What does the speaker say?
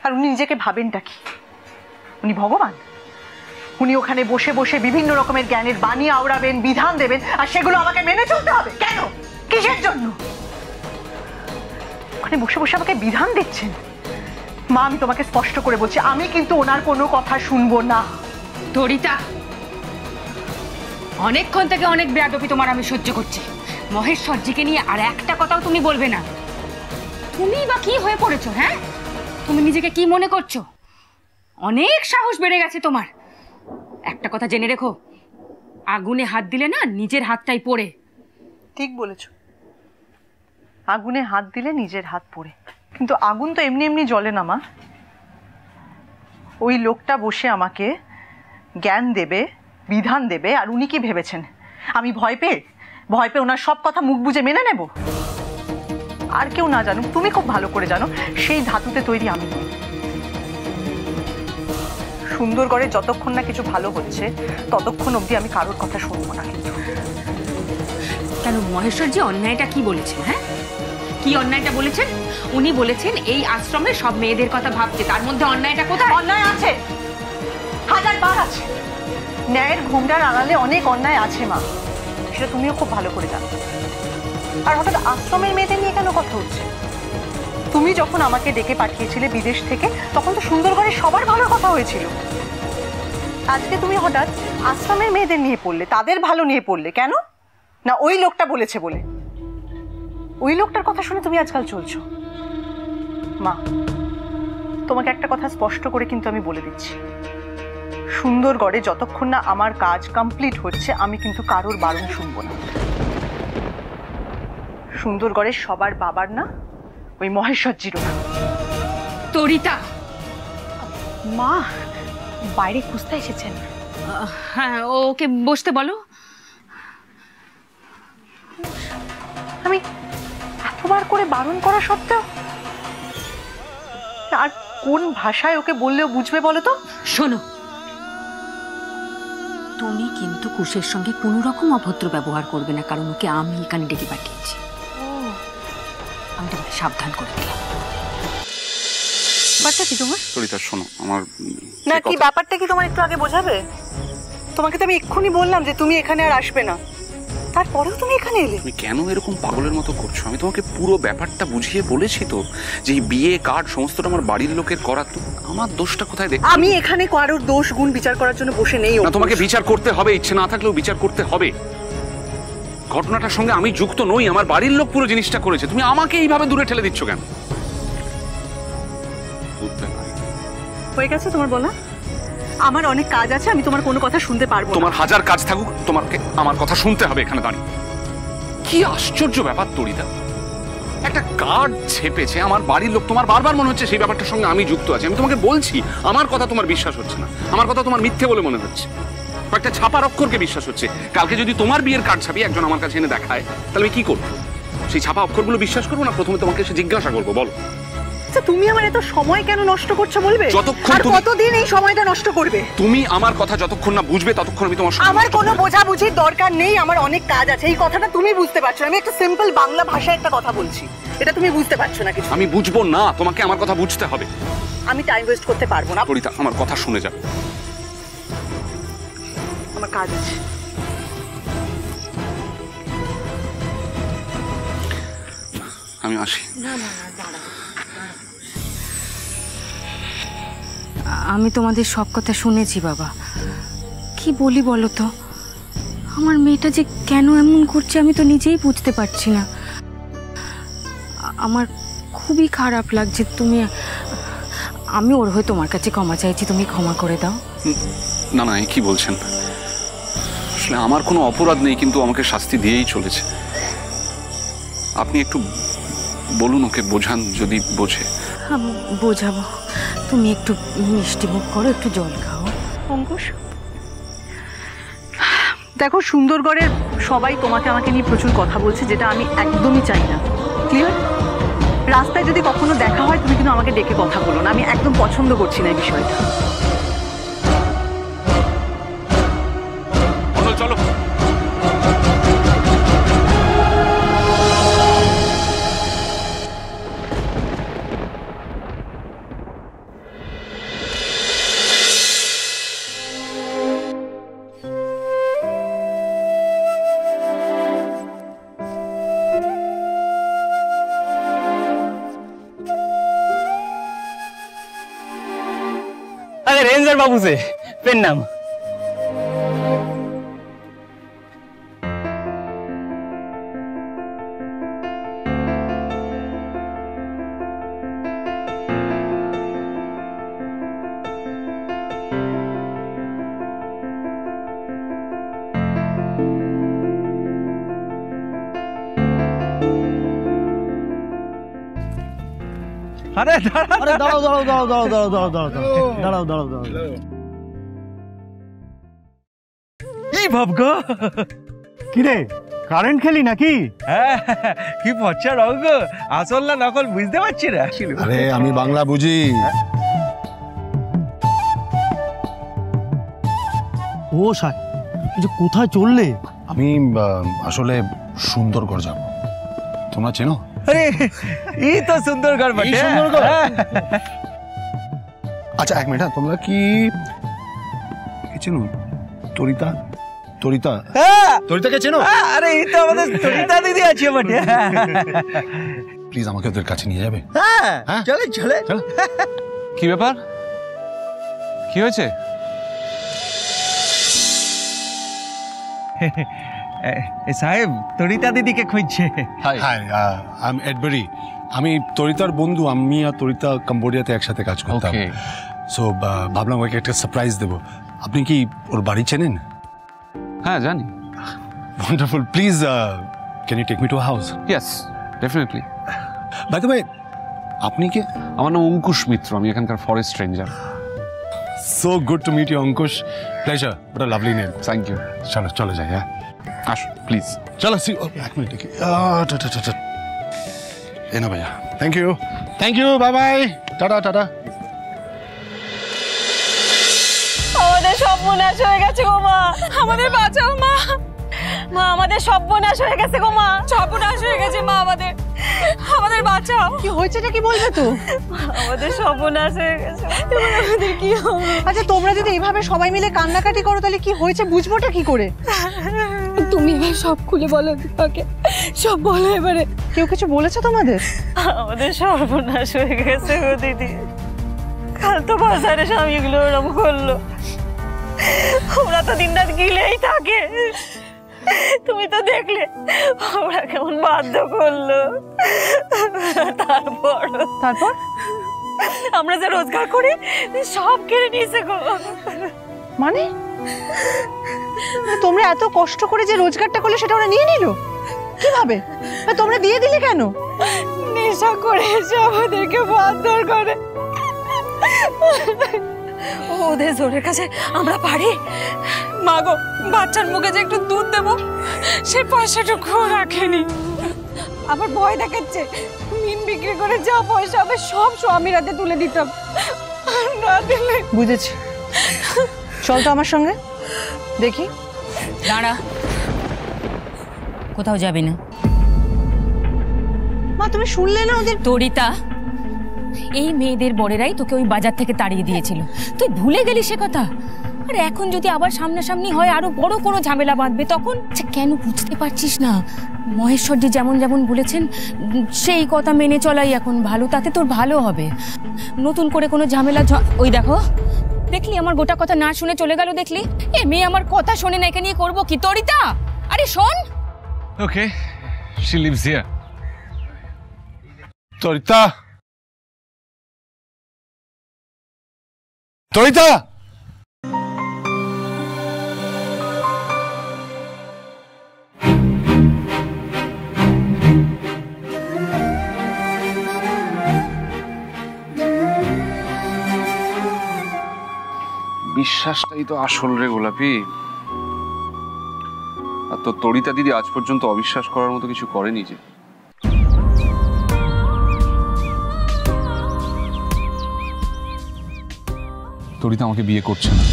আর উনি নিজেকে ভাবেনটা কি? উনি ভগবান? উনি ওখানে বসে বসে বিভিন্ন রকমের জ্ঞানের বাণী আওড়াবেন, বিধান দেবেন, আর সেগুলো আমাকে মেনে চলতে হবে? কেন? কিসের জন্য? ওখানে বসে বসে আমাকে বিধান দিচ্ছেন। মা, আমি তোমাকে স্পষ্ট করে বলছি, আমি কিন্তু ওনার কোনো কথা শুনবো না। তরিতা, অনেকক্ষণ থেকে অনেক বেয়াদবি তোমার আমি সহ্য করছি। মহেশ্বরজিকে নিয়ে আর একটা কথাও তুমি বলবে না। তুমি বা কি হয়ে পড়েছো? হ্যাঁ, তুমি নিজেকে কি মনে করছো? অনেক সাহস বেড়ে গেছে তোমার। একটা কথা জেনে রেখো, আগুনে হাত দিলে না নিজের হাতটাই পোড়ে। ঠিক বলেছ, আগুনে হাত দিলে নিজের হাত পোড়ে। কিন্তু আগুন তো এমনি এমনি জ্বলে না মা। ওই লোকটা বসে আমাকে জ্ঞান দেবে, বিধান দেবে, আর উনি কি ভেবেছেন আমি ভয় পেয়ে ওনার সব কথা মুখ বুজে মেনে নেব? আর কেউ না জানুক, তুমি খুব ভালো করে জানো সেই ধাতুতে তৈরি আমি নই। সুন্দরগড়ে যতক্ষণ না কিছু ভালো হচ্ছে ততক্ষণ অবধি আমি কারোর কথা শুনবো না। কিন্তু কেন, মহেশ্বরজি অন্যায়টা কি বলেছেন? হ্যাঁ, কি অন্যায়টা বলেছেন? উনি বলেছেন এই আশ্রমে সব মেয়েদের কথা ভাবতে। তার মধ্যে অন্যায়টা কোথায়? অন্যায় আছে, হাজারবার আছে। ন্যায়ের ঘোমটার আড়ালে অনেক অন্যায় আছে মা, সেটা তুমিও খুব ভালো করে জানো। আর হঠাৎ আশ্রমের মেয়েদের নিয়ে কেন কথা হচ্ছে? তুমি যখন আমাকে ডেকে পাঠিয়েছিলে বিদেশ থেকে, তখন তো সুন্দরগড়ে সবার ভালো কথা হয়েছিল। আজকে তুমি হঠাৎ আশ্রমের মেয়েদের নিয়ে পড়লে, তাদের ভালো নিয়ে পড়লে কেন? না ওই লোকটা বলেছে বলে? ওই লোকটার কথা শুনে তুমি আজকাল চলছো। মা, তোমাকে একটা কথা স্পষ্ট করে কিন্তু আমি বলে দিচ্ছি, সুন্দরগড়ে যতক্ষণ না আমার কাজ কমপ্লিট হচ্ছে আমি কিন্তু কারোর বারণ শুনবো না। সুন্দরগড়ের সবার বাবার না, ওই মহেশ্বরজিরও না। তরিতা, মা বাইরে খুঁজতে এসেছেন? হ্যাঁ, ওকে বসতে বলো। আমি এতবার করে বারণ করা সত্ত্বেও আর কোন ভাষায় ওকে বললেও বুঝবে বলো তো? শোনো, তুমি কিন্তু কুশের সঙ্গে কোনো রকম অভদ্র ব্যবহার করবে না, কারণ ওকে আমি এখানে ডেকে পাঠিয়েছি। আমি তোমাকে সাবধান করে দিলাম। ব্যাপারটা কি তোমার? তরিতা শোনো, আমার না কি ব্যাপারটা কি তোমার একটু আগে বোঝাবে? তোমাকে তো আমি এক্ষুনি বললাম যে তুমি এখানে আর আসবে না, তারপরেও তুমি এখানে এলে। তুমি কেন এরকম পাগলের মতো করছো? আমি তোমাকে পুরো ব্যাপারটা বুঝিয়ে বলেছি তো, যে এই বিয়ে কার্ড সমস্তটা আমার বাড়ির লোকের করা। তো আমার দোষটা কোথায় দেখ? আমি এখানে কারোর দোষ গুণ বিচার করার জন্য বসে নেই। না, তোমাকে বিচার করতে হবে, ইচ্ছে না থাকলেও বিচার করতে হবে। ঘটনাটার সঙ্গে আমি যুক্ত নই, আমার বাড়ির লোক পুরো জিনিসটা করেছে। তুমি আমাকে এইভাবে দূরে ঠেলে দিচ্ছ কেন? হয়ে গেছে তোমার বলা? আমার অনেক কাজ আছে, আমি তোমার কোনো কথা শুনতে পারবো না। তোমার হাজার কাজ থাকুক, তোমাকে আমার কথা শুনতে হবে এখানে দাঁড়িয়ে। কি আশ্চর্য ব্যাপার তরিতা, একটা কার্ড ছেপেছে আমার বাড়ির লোক, তোমার বারবার মনে হচ্ছে সেই ব্যাপারটার সঙ্গে আমি যুক্ত আছি। আমি তোমাকে বলছি আমার কথা তোমার বিশ্বাস হচ্ছে না, আমার কথা তোমার মিথ্যে বলে মনে হচ্ছে। একটা ছাপার অক্ষরকে বিশ্বাস হচ্ছে। কালকে যদি তোমার বিয়ের কার্ড ছাপিয়ে একজন আমার কাছে এনে দেখায়, তাহলে আমি কি করবো? সেই ছাপা অক্ষরগুলো বিশ্বাস করবো না? প্রথমে তোমাকে এসে জিজ্ঞাসা করবো, বলো তুমি আমার এত সময় কেন নষ্ট করছো বলবে? যতক্ষণ আর কতদিন এই সময়টা নষ্ট করবে? তুমি আমার কথা যতক্ষণ না বুঝবে ততক্ষণ আমি তোমার আমার কোনো বোঝাবুঝির দরকার নেই, আমার অনেক কাজ আছে। এই কথাটা তুমি বুঝতে পারছো না? আমি একটা সিম্পল বাংলা ভাষায় একটা কথা বলছি, এটা তুমি বুঝতে পারছো না কিছু? আমি বুঝবো না, তোমাকে আমার কথা বুঝতে হবে। আমি টাইম ওয়েস্ট করতে পারবো না। তরিতা, আমার কথা শুনে যাও, আমার কাজ আছে। আমি আসি। না না না, দাঁড়াও। আমি তোমাদের সব কথা শুনেছি বাবা। কি বলি বলো তো, আমার মেয়েটা যে কেন এমন করছে আমি তো নিজেই বুঝতে পারছি না। আমার খুবই খারাপ লাগছে। আমি ওর হয়ে তোমার কাছে ক্ষমা চাইছি, তুমি ক্ষমা করে দাও। না না, কি বলছেন? আসলে আমার কোনো অপরাধ নেই, কিন্তু আমাকে শাস্তি দিয়েই চলেছে। আপনি একটু বলুন, ওকে বোঝান, যদি বোঝে। বোঝাবো, তুমি একটু মিষ্টি মুখ করো, একটু জল খাও। অঙ্কুশ, দেখো সুন্দরগড়ের সবাই তোমাকে আমাকে নিয়ে প্রচুর কথা বলছে, যেটা আমি একদমই চাই না। ক্লিয়ার? রাস্তায় যদি কখনো দেখা হয় তুমি কিন্তু আমাকে ডেকে কথা বলো না, আমি একদম পছন্দ করছি না এই বিষয়টা। চলো। हमारे रेंजर बाबू से पेन नाम। अरे दाঁড়াও দাঁড়াও দাঁড়াও দাঁড়াও দাঁড়াও দাঁড়াও দাঁড়াও দাঁড়াও দাঁড়াও দাঁড়াও এই ভাবগো কি রে কারেন্ট খেলি নাকি? কি পচ্চা রঙ, আসল না নকল বুঝতে পারছি না। আরে আমি বাংলা বুঝি। ও সাই যে কোথায় চললে? আমি আসলে সুন্দরগড় যাব। তোমরা চেনো? আরে এই তো সুন্দরগড় বটে। সুন্দরগড় আচ্ছা এক মিনিট, তোমরা কি চেনো তরিতা? তরিতা তরিতাকে চেনো? আরে এই তো আমাদের তরিতা দিদি আছে বটে। প্লিজ আমাকে ওদের কাছে নিয়ে যাবে? হ্যাঁ চলে চলে। কি ব্যাপার, কি হয়েছে? সাহেব তরিতা দিদিকে খুঁজছে। Hi I am Edbury. আমি তরিতার বন্ধু। আমি আর তরিতা কম্বোডিয়াতে একসাথে কাজ করতাম। সো ভাবলাম ওকে একটা সারপ্রাইজ দেবো। আপনি কি ওর বাড়ি চেনেন? হ্যাঁ জানি। Wonderful. Please can you take me to house? Yes definitely. By the way আপনি কে? আমার নাম অঙ্কুশ মিত্র, আমি এখানকার forest ranger. So good to meet you Ankush. Pleasure. What a lovely name. Thank you. চলো চলো যাই। হ্যাঁ আসো প্লিজ। চলো সি। এক মিনিট দেখি। এ না ভাইয়া। Thank you thank you. Bye bye. Tata tata. আমাদের সর্বনাশ হয়ে গেছে গো মা, আমাদের বাঁচাও মা। মা আমাদের সর্বনাশ হয়ে গেছে গো মা, সর্বনাশ হয়ে গেছে মা, আমাদের আমাদের বাঁচাও। কি হয়েছেটা কি বলবে তো? আমাদের সর্বনাশ হয়ে গেছে, আমাদের কি হবে? আচ্ছা তোমরা যদি এইভাবে সবাই মিলে কান্নাকাটি করো তাহলে কি হয়েছে বুঝবোটা কি করে? তুমি এবার সব খুলে বলো দিপাকে, সব বলো এবারে। কেউ কিছু বলেছে তোমাদের? আমাদের সর্বনাশ হয়ে গেছে গো দিদি। কাল তো বাজারে স্বামীগুলো ওরম করলো, ওরা তো দিন রাত গিলেই থাকে। তুমি তো দেখলে ওরা কেমন বাধ্য করলো। তারপর আমরা যে রোজগার করি সব কেড়ে নিয়েছে গো। মানে তোমরা এত কষ্ট করে যে রোজগারটা করলে সেটা ওরা নিয়ে নিল কিভাবে? তোমরা দিয়ে দিলে কেন? নেশা করে এসে আমাদেরকে মারধর করে। ওদের জোরের কাছে আমরা পারি? মা গো, বাচ্চার মুখে যে একটু দুধ দেবো সে পয়সাটুকু রাখেনি। আবার ভয় দেখাচ্ছে মিন বিক্রি করে যা পয়সা হবে সব স্বামীর হাতে তুলে দিতাম। না দিলে। বুঝেছি, চল তো আমার সঙ্গে দেখি। দাঁড়া, কোথাও যাবি না। মা তুমি শুনলে না ওদের? তরিতা, এই মেয়েদের বড়েরাই তোকে ওই বাজার থেকে তাড়িয়ে দিয়েছিল, তুই ভুলে গেলি সে কথা। আর এখন যদি আবার সামনাসামনি হয় আরো বড় কোনো ঝামেলা বাঁধবে তখন। কেন বুঝতে পারছিস না? মহেশ্বরজি যেমন যেমন বলেছেন সেই কথা মেনে চলাই এখন ভালো, তাতে তোর ভালো হবে। নতুন করে কোনো ঝামেলা ওই দেখো, দেখলি আমার গোটা কথা না শুনে চলে গেল। দেখলি এ মেয়ে আমার কথা শোনে না, একে নিয়ে করবো কি? তরিতা আরে শোন। ওকে, she lives here. Tarita Tarita বিশ্বাসটাই তো আসল রে গোলাপি। আর তো তরিতা দিদি আজ পর্যন্ত অবিশ্বাস করার মতো কিছু করেনি যে। তরিতা আমাকে বিয়ে করছে না।